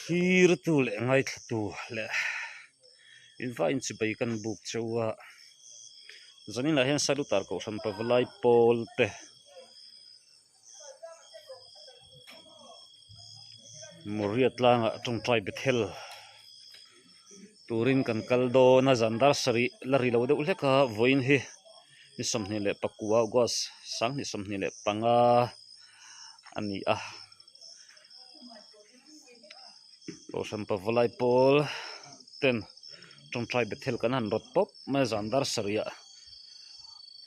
Thir tu le ngai tu le invite chi bai kan buk chawa zanin la hian salutar ko san pawlai pol te muriat langa tung trai bethel turin kan kaldo na zandar sari lari lo de uleka voin hi ni somni le pakua gos sang ni somni le panga ani a ko san pawlai pol ten tung trai bethel kan han rot pop ma zandar saria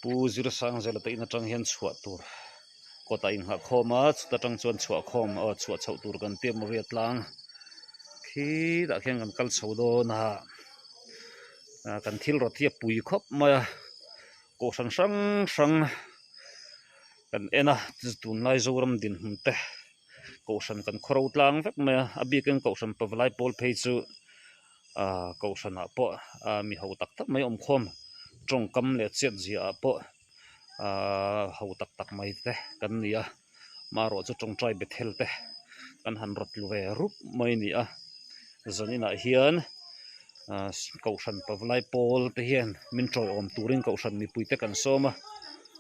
pu zir sang zela te ina tang hian chhuat tur kota in ha khoma chuta tang chuan chhuat khom chhuat chho tur kan te muriat lang khi da khian kan kal chho do na kan thil ro thia pui khop ma ko sang sang sang kan ena tun lai zoram din hunte ko san kan khoro tlang vek ma abi kan ko san pawlai pol phei chu ko sana po mi ho tak tak mai om khom trong kam le chet zia po ho tak tak mai te kan nia maro chu trong trai bethel te kan han rot lu ve rup mai ni a zonina hian ko san pawlai pol te hian min troi om turin ko san mi pui te kan soma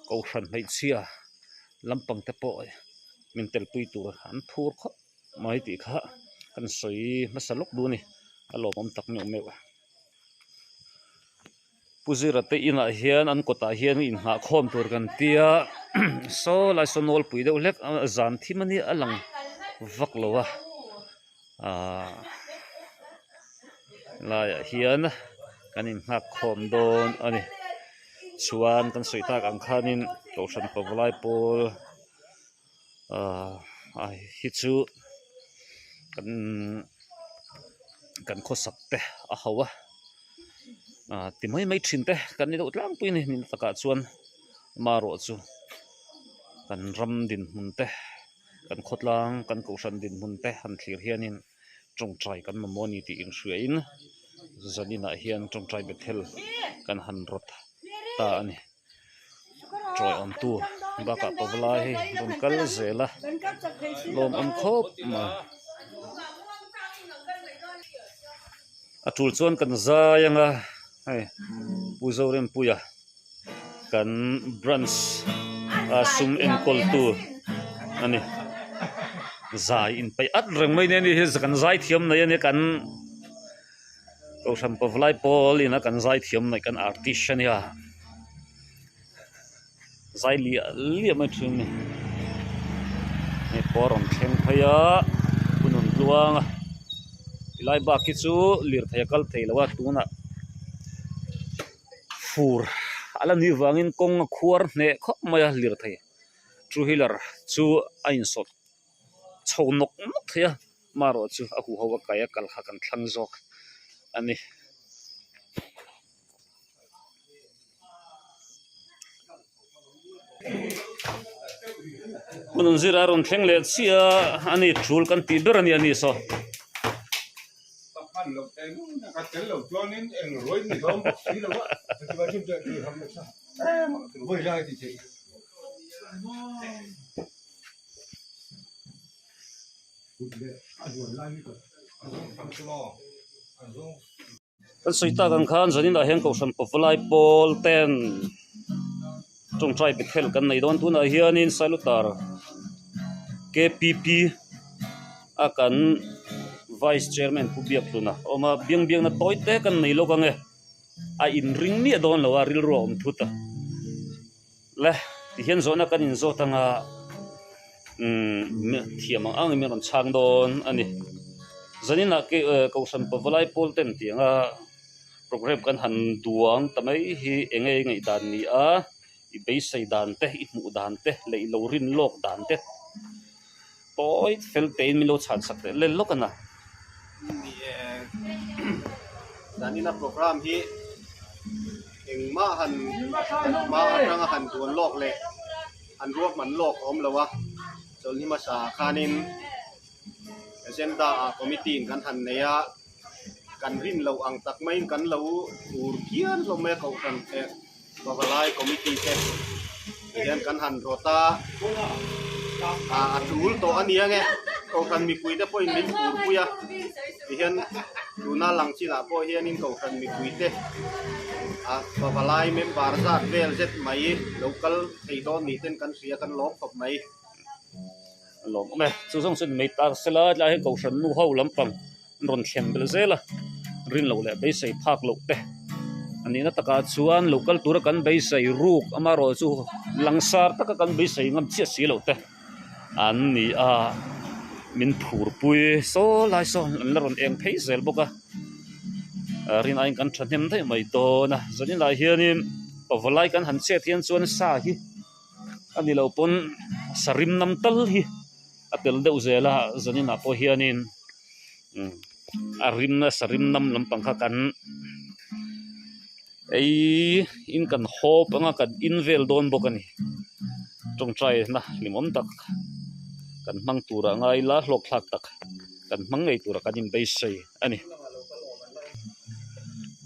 ko san mai chia lampang te po min tel pui tur an phur kho mai ti kha kan soi masalok du ni alo om tak mi mewa puzira te ina hian an kota hian in ha khom tur kan tia so lai sonol pui de ulek zan thimani alang vak lowa la hian kan in ha khom don ani chuan kan soita kan khanin to san pawlai pol hi chu kan khosak te a hawa ti mai thin te kan ni do tlang pui ni nin taka chuan maro chu kan ram din hun te kan khotlang kan ko san din hun te han thlir hianin trong trai kan mamoni ti in hruain zanina hian trong trai bethel kan han rot ta ani troi om tu baka pawlai ron kal zela lom om khop ma atul chuan kan zayanga hai puzorem puya kan branch sum enkol tu ani zai in pai at reng mai ne ni kan zai thiam na yani kan ko sam pawlai pol ina kan zai thiam nai kan artist ania zai li mai thun ni poron theng phaya punun luanga lai ba ki chu lir thaya kal theilawa tuna fur ala ni wangin kong khuar ne khop maya lir thai two wheeler chu ain sot chonok nok thaya maro chu a hu hawa kaya kal kha kan thlang jok ani munun zira ron thleng le chia ani thul kan ti ber ani ani so Lo tengo una cartel lo clonen en el roi ni dom sí lo va te va a decir que hamle sa te lo voy a decir kan soita kan khan zanin a heng ko san pawlai pol ten trong trai bethel kan nei don tuna hianin salutar KPP akan vice chairman pubiak tuna oma biang na toy te kan nei lo kange a in ring mi don lo ril ro om thuta le ti hian zona kan in zo tanga thiam ang mi ron chang don ani zanina ke ko san pawlai pol ten tianga program kan han duang tamai hi engei ngai dan ni a i beisai dan te i mu dan te le lo rin lok dan te toy fel te mi lo chan sak te le lokana danina program hi engma han ma atanga han tuan lok le an ruak man lok om lawa chol ni ma sa khanin agenda committee kan han neya kan rin lo ang tak mai kan lo ur kian lo me ko kan te pawlai committee te yan kan han rota atul to ania nge cầu khăn mi quỳ thế po in min phur puya hiền luna lang chi na po hiền in cầu khăn mi quỳ thế và valai mem barzat vel zet mai local thei don ni ten kan sia kan lok khop mai lom me chu jong sin me tar sela la he ko shan nu ho lampang ron thlem bel zela rin lo le be sei phak lo te ani na taka chuan local tur kan be sei ruk amaro chu langsar taka kan be sei ngam chia si lo te an ni a min phur pui so lai so la ron eng phei zel boka rin ain kan thahnem thei mai to na zanin lai hianin pawalai kan han che thian chuan sa hi ani lo pon sarim nam tal hi atel deuh zela zanin a po hianin arim na sarim nam lampang kha kan ei in kan hop anga kan invel don bokani tong trai na limom tak kan mang tura ngai la hlok thlak tak kan mang ngei tura kan in bei sei ani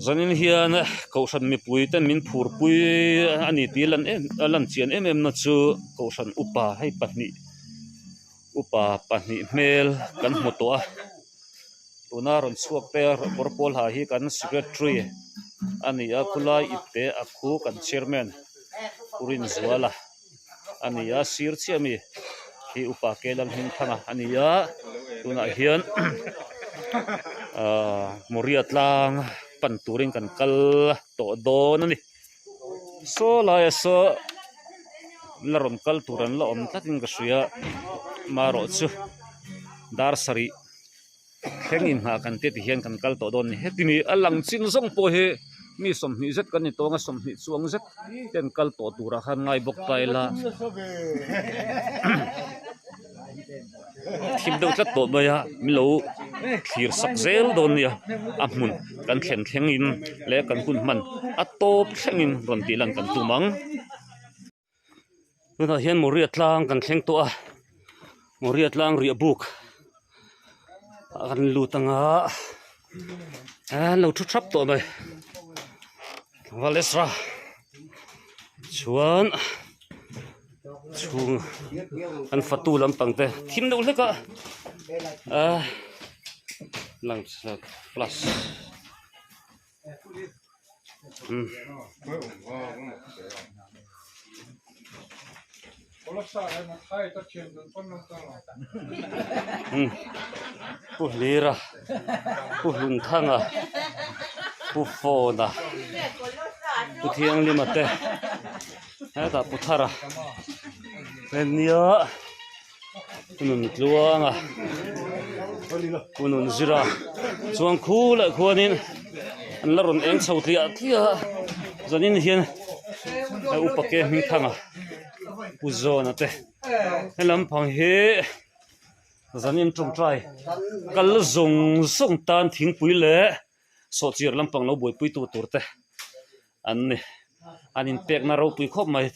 zanin hian ko san mi pui ten min phur pui ani ti lan chian em na chu ko san upa hei pahni mel kan hmu to a tuna ron chuak te porpol ha hi kan secretary ani a khulai itte a khu kan chairman urin zuala ani a sir chiami hi upa kelam hin thanga ani a tuna hian moriat lang pan turing kan kal to don ani so lai so laron kal turan la om takin ka suya maro chu dar sari khengin ha kan te ti hian kan kal to don hetimi alang chin zong po he mi som ni zet kan ni tonga som ni chuang zet ten kal to tura khan ngai bok taila thim deuh tlat to baya mi lo thir sak zel don nia a hmun kan thleng in le kan hun man a top thlengin ron ti lan kan tumang tuna hian moriat tlang kan thleng to a moriat tlang ria buk kan lutanga lo thu thap to mai valesra chuan chung an fatu lampang te thim deuh leka lang plus pu lira pu lung thanga pu phona pu thiang limate ha ta pu thara nia kunun tluanga kunun zira chuang khu la khuanin an la ron eng chho tlia zanin hian upake mi thanga uzona te helam phang he zanin tong trai kal zong song tan thing pui le so chir lampang lo boi pui tu turte anin pek na ro pui khop mai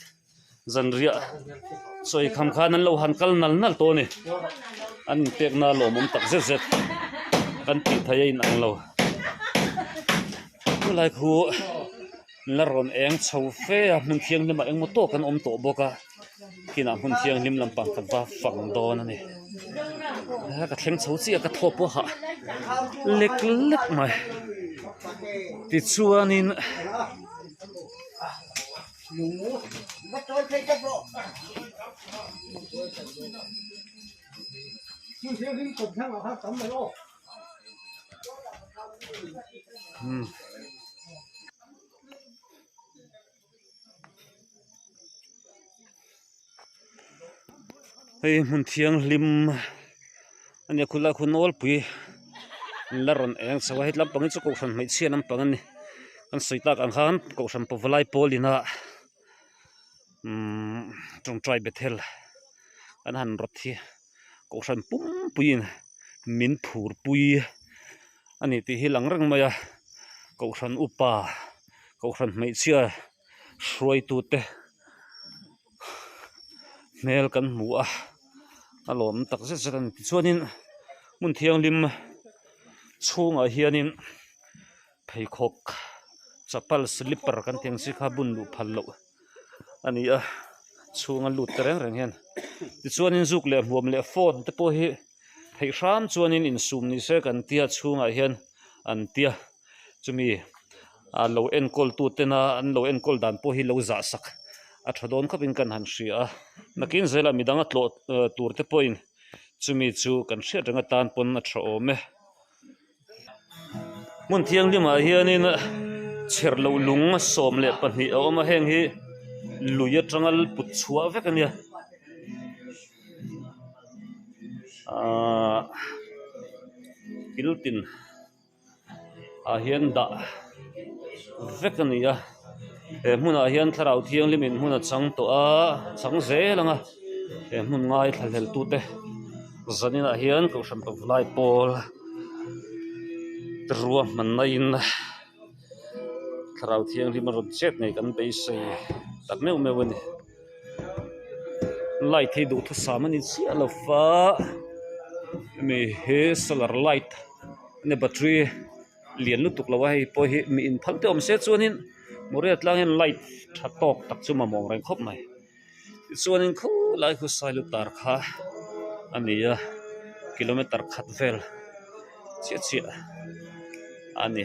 zan ria soi kham khan an lo han kal nal to ni an pek na lo mom tak zet kan ti thai in ang lo lai khu la ron eng chho fe a mun thiang lema eng mo to kan om to boka kina mun thiang lim lampang kan va fang don ani ka thleng chho chi ka tho po ha lek mai ti chuanin hei mun thiang lim ani khula khunol pui laron eng chawa hitlam pangin chu ko san mai chianam pangan ni kan soita kan khan ko san pawlai polina tong trai bethel an han rothi ko san pum puin min phur pui ani ti hi langrang maya ko san upa ko san mai chia shroi tu te mel kan mu a alom tak zet an ti chuanin mun thiang lim chunga hianin pheikhok chapal slipper kan tiang si kha bun lu phallo ani a chunga lut tereng reng hen ti chuanin zuk le huam le phone te po hi thei ram chuanin in sum ni se kan tia chhungah hian an tia chumi a lo enkol tu tena an lo enkol dan po hi lo za sak a thadon khapin kan han hria nakin zela midanga tlo turte point chumi chu kan hria tanga tan pon na tha ome mun thiang lima hianin cher lo lung som le pahnih a awm a heng hi luya tangal put chhuah vek ania kiltin a hian da vek ania hmunah hian tharau thiang limin hmun a chang tawh a chang zelanga hmun ngai thalhel tu te zaninah hian ko hran pavlai pawl rua hmanna in tharau thiang lim a rawn chet nei kan be sei tak meu meu ani light hi du thu sam ani chi alo fa mi he solar light ne battery lian lu tuk lawa hi po hi mi in phal te om se chuanin moriat lang in light tha tok tak chu ma mong reng khop mai chuanin khu lai khu sai lu tar kha ania kilometer khat vel chia chia ani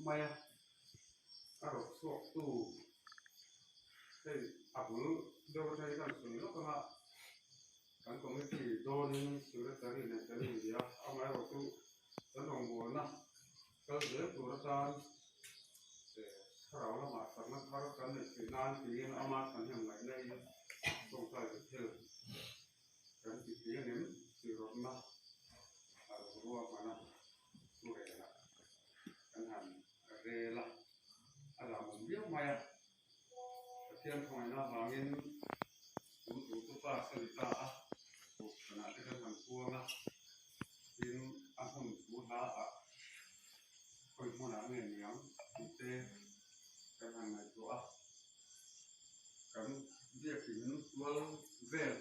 maya aro sok tu abul do tai kan suni no kana kan komiti don sura tari na tari dia amai ro tu tanong bo na kal de turatan sarau ma sarna thar kan ni nan tin ama kan yang ngai nei song sai de thel kan ti ti nem si ro na aro ruwa mana sura na kan han rela ala mong biang maya kian thoi na hangin tu pa salita a na te kan han puanga tin ahun buha a koi mona nge niang te kan han ngai to a kan dia kin wal vel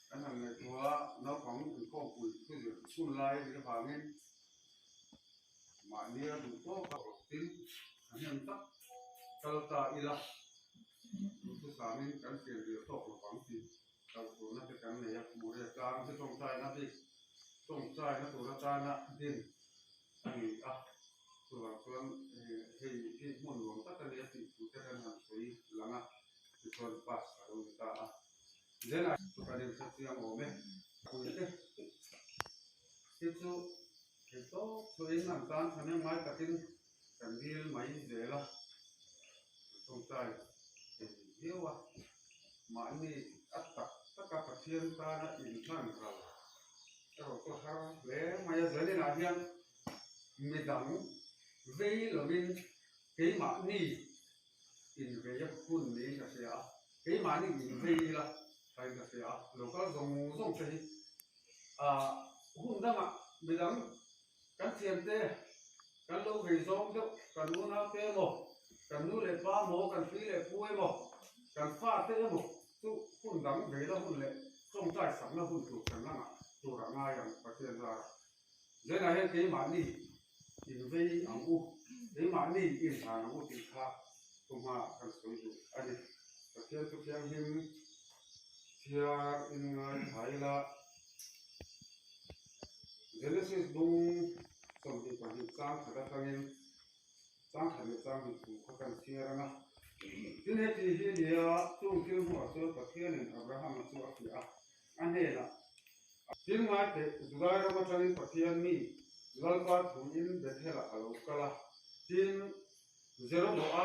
kan han ngai to a na phang ko pui ku sun lai ni hangin ma nia du to ka tin han tak kalta ila tu samin kan ke rio tok lo pang ti kal tu na te kan ne ya mu re tang se tong sai na ti tong sai na tu ra ta na din ani a tu la tuan he mon lo ta ta le ti tu te kan han soi langa ti tuan pas a lo ta a then a tu ka de sa ti ang o me ku te ti tu ke to so in nan tan than mai ta tin kan dil mai de la tong sai hiwa ma ni atta taka pathian ta na in than ka ro ko har le ma ya zali na hian mi dang vei lovin ke ma ni in ve ya kun ni ka sia ke ma ni in vei la sai ka sia lo ka zong zong che a hun da ma mi dang กันเสียนเต้กันลูกหิซองเจ้ากันนู้นเอาเต้หมกกันนู้นเลยป้าหมกกันฟีเลยปุ้ยหมกกันฟ้าเต้หมกตู้หุ่นดังเบลแล้วหุ่นเลยส่งใจสั่งแล้วหุ่นถูกกันนั่งอ่ะตัวหางง่ายอย่างประเทศเราเดี๋ยวไหนที่มานี่อินเวย์อังอูที่มานี่อินทางอูติดข้าตัวมากันสวยอยู่อันนี้ประเทศทุกอย่างหิมเชียร์อินงานไทยละ Genesis dung som di pa hi chang thada tangin chang thane chang hi tu kho kan siara na tin he ti hi dia chung kil hu a so pathian in Abraham chu a fi a an he na tin ngai te dugai ra ma changin pathian mi lal pa thu in bethela alo kala tin zero do a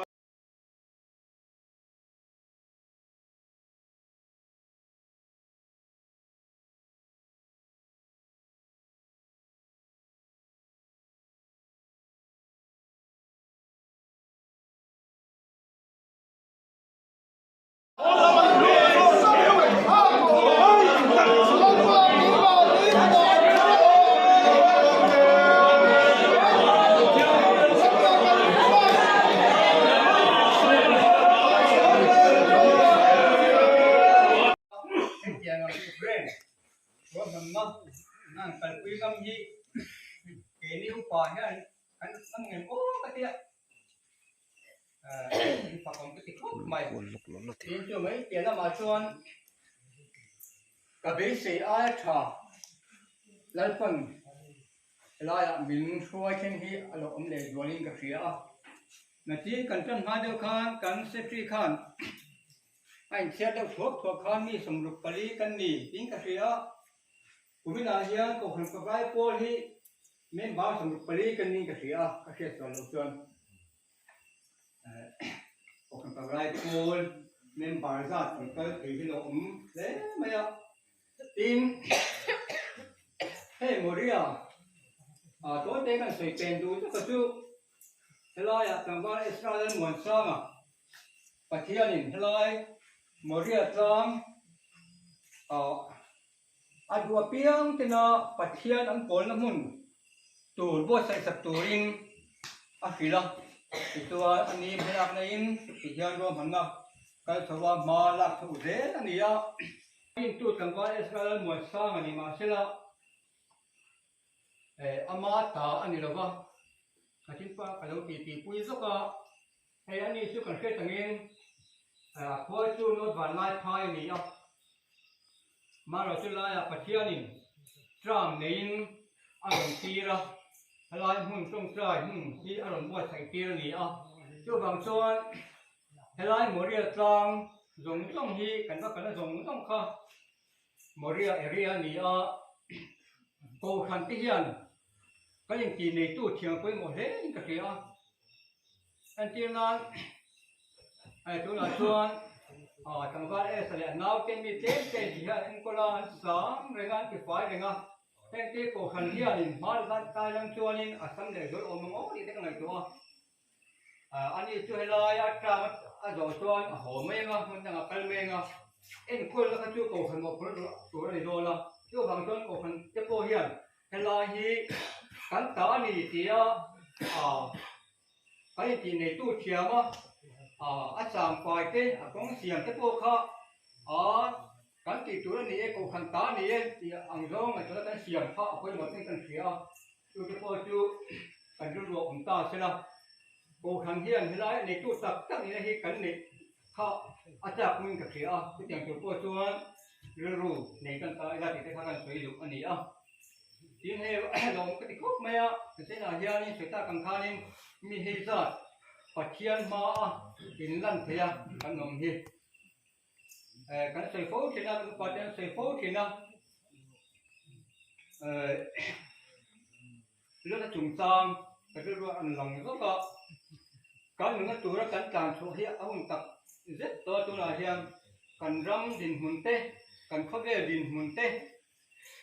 năng cần quý ngâm gì cái niu quả nhá anh năm ngày ô cái tiệt phải còn cái khúc mày tiền cho mấy tiền là mà chuan cả bé sĩ ai thà lại phần lại là mình xuôi trên hi alo ông lệ rồi cái gì à là chỉ cần chân hai đầu khan cần xếp tri khan anh xét đầu thuộc khan mi sum rục pali cần nỉ tính cái gì à Kami na hiyan ko kung pagay po hi may ba sa palikan ni kasi kasi sa lusuan ko kung pagay po may ba sa tingkal kay hilom le maya tin hey Moria tối nay kan soi pen du cho kasu helai at tangwal Israel mon sama pathianin helai Moria tang adua piang tina pathian ang pol na mun tur bo sai sak turin afila itua ani bhiak na in hian ro manna kal thawa ma la thu de ania in tu tangwa Israel mo sang ani ma sela ama ta ani lawa katin pa kalau pi pui zoka he ani su kan ke tangin khoi chu no van lai phai ni a Maro tulaya pathianin tram nein aron tira halai mun tong trai mun hi aron bo sai tir ni a chu bang chuan halai Moria tlang zong tong hi kan ba zong tong kha Moria area ni a ko khan ti hian ka yin ti nei tu thiang koi mo he ka ti a an tir na ai tu na chuan tangwal sale naw ten mi ten hi an kolan sam rengan ki fai renga ten ti ko khan hian in mal ban tai lang chuanin asam le dol omong ni te kangai to ani chu helai a tra a zo chuan a ho menga mun tanga kal menga en kol la chu ko khan mo kol to ni do la chu bang chuan ko khan te po hian helai hi kan ta ni tia kai ti nei tu thiama a chang pai te a kong siam te po kha kan ti tu ni e ko khan ta ni e ti ang zong a chola kan siam kha koi mo ten kan sia tu te po chu kan ru ro um ta sela ko khan hian hilai nei tu tak tak ni hi kan ni kha a chak min ka sia ti tiang tu po chuan ru nei kan ta ila ti te kha kan soi lu ani a tin he long ka ti khop maya se na hian ni se ta kan khanin mi he zat pathian ma in lan thea kan nom hi kan sei fo thina kan pathian sei fo thina lo ta chung chang ka ru an lang zo ka kan nga tu ra kan tang chu hi a hung tak zet to tu la hian kan ram din mun te kan khobe din mun te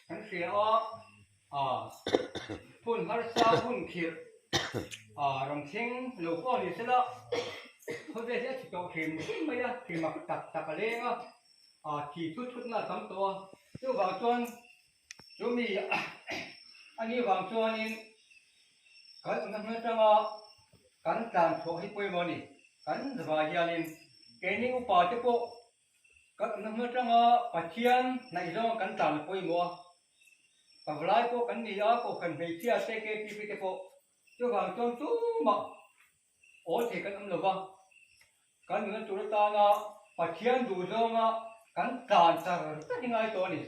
kan sia phun har sa phun khir rong thing lo ko ni sela ho de se chi to thim mai ya thim ma tak tak le nga thi thut na tam to chu wa chuan chu mi ani wang chuan in kan na na tanga kan tan tho hi poi moni kan zwa hianin kening upa te po kan na na tanga pathian na izo kan tan poi mo pavlai po kan ni ya ko kan hei chia te ke pi te po chu wang chom chu ma o the kan am lo ba kan na tu ta na pathian du zo nga kan tan sa ta ni ngai to ni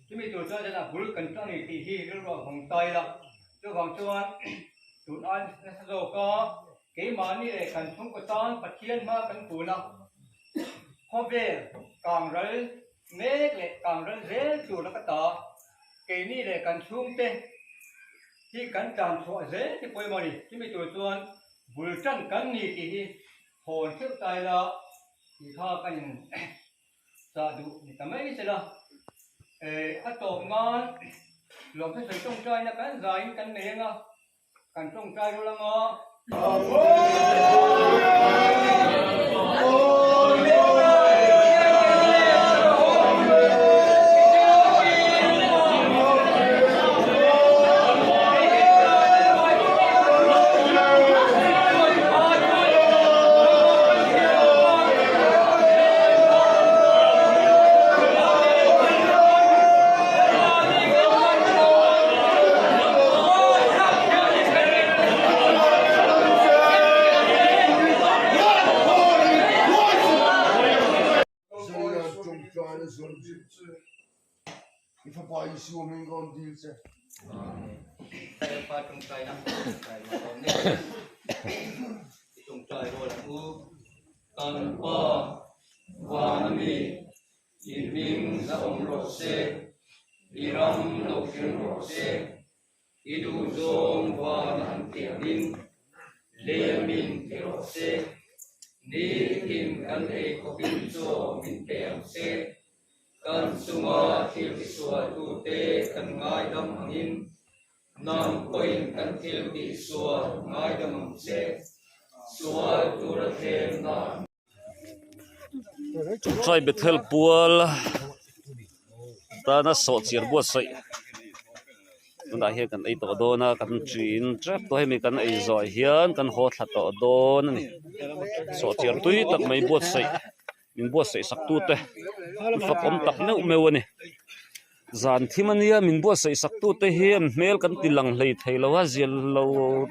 kimi tu cho na bul kan ta ni ti hi ro hong tai la chu wang chuan tụi anh rồi có cái mà như này cần không có ton phát triển mà cần phụ nào hôm về càng rơi nét lại càng rơi dễ chủ nó cái tờ cái như này cần xuống tên khi cần tràn sọ dễ thì quay mà đi chứ mình tụi tuan vừa chân cần gì thì hồn trước tay là thì thao cần sợ đủ thì tầm mấy cái là ăn tổ ngon lòng cái sợi trong trai nó cái dài cái nén à kan trong trai đâu lắm Ifa pa isi o mingo deal se. Saya pa trong trai nằm trai mà còn nè trong trai rồi là u tan pa quan mi in minh sa om ro se iram lo kin ro se idu zong wa nan tiang din le min ti ro se ni kim kan e ko bin so min tiang se kan sunga thil ti suwa tu te kan ngai dam angin nam koin kan thil ti suwa ngai dam se suwa tu ra them na trai bethel pual ta na so chiar buat sai na he kan ei to do na kan chin trap to he mi kan ei zoi hian kan ho thla to do na ni so chiar tui tak mai buat sai min buat sai sak tu te fa kom tak ne umewani zan thimania min buat sai sak tu te hi mel kan tilang hlei theilo wa zial lo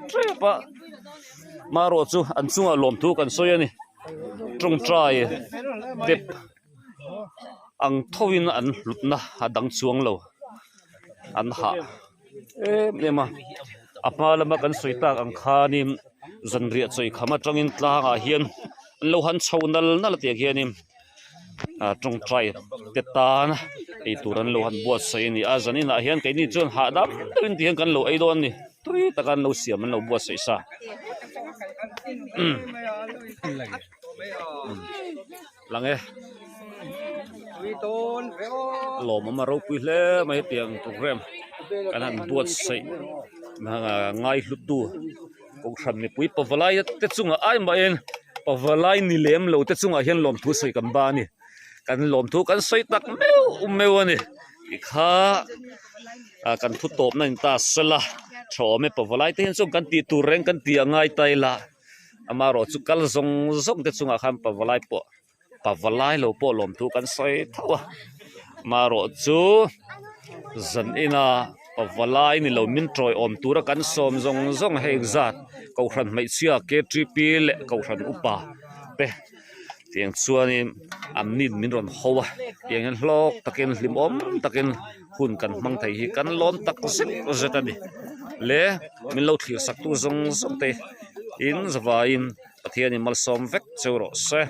trepa maro chu an chunga lom thu kan soyani trong trai tep ang thowin an lutna adang chuang lo an ha lema apa lama kan soitak ang khanim zanria choi khama tangin tlanga hian lo han chhounal nal te hianim trong trai te tan ei turan lo han buat sai ni azanin a hian kai ni chon ha dam tin tiang kan lo ei don ni tui takan lo siam an lo buat sai sa lange lo mama ro pui hle mai tiang program kan han buat sai ma ngai hlut tu ko thram ni pui pawalai te chunga ai ma en pawalai ni lem lo te chunga hian lom thu sai kan ba ni kan lom thu kan sai tak meu ani kha kan thu top na ta sala tho me pawalai te hin chung kan ti tu reng kan ti angai tai la amaro chu kal zong zong te chunga kham pawalai po pawalai lo po lom thu kan sai thawa maro chu zan ina pawalai ni lo min troi om tura kan som zong zong hei zat ko hran mai chia ke tripi le ko hran upa pe tiang chuani amnin min ron howa tiang en hlok takin hlim om takin hun kan mang thei hi kan lom tak sek zetani le min lo thlir sak tu zong zong te in zawain pathian mal som vek chero se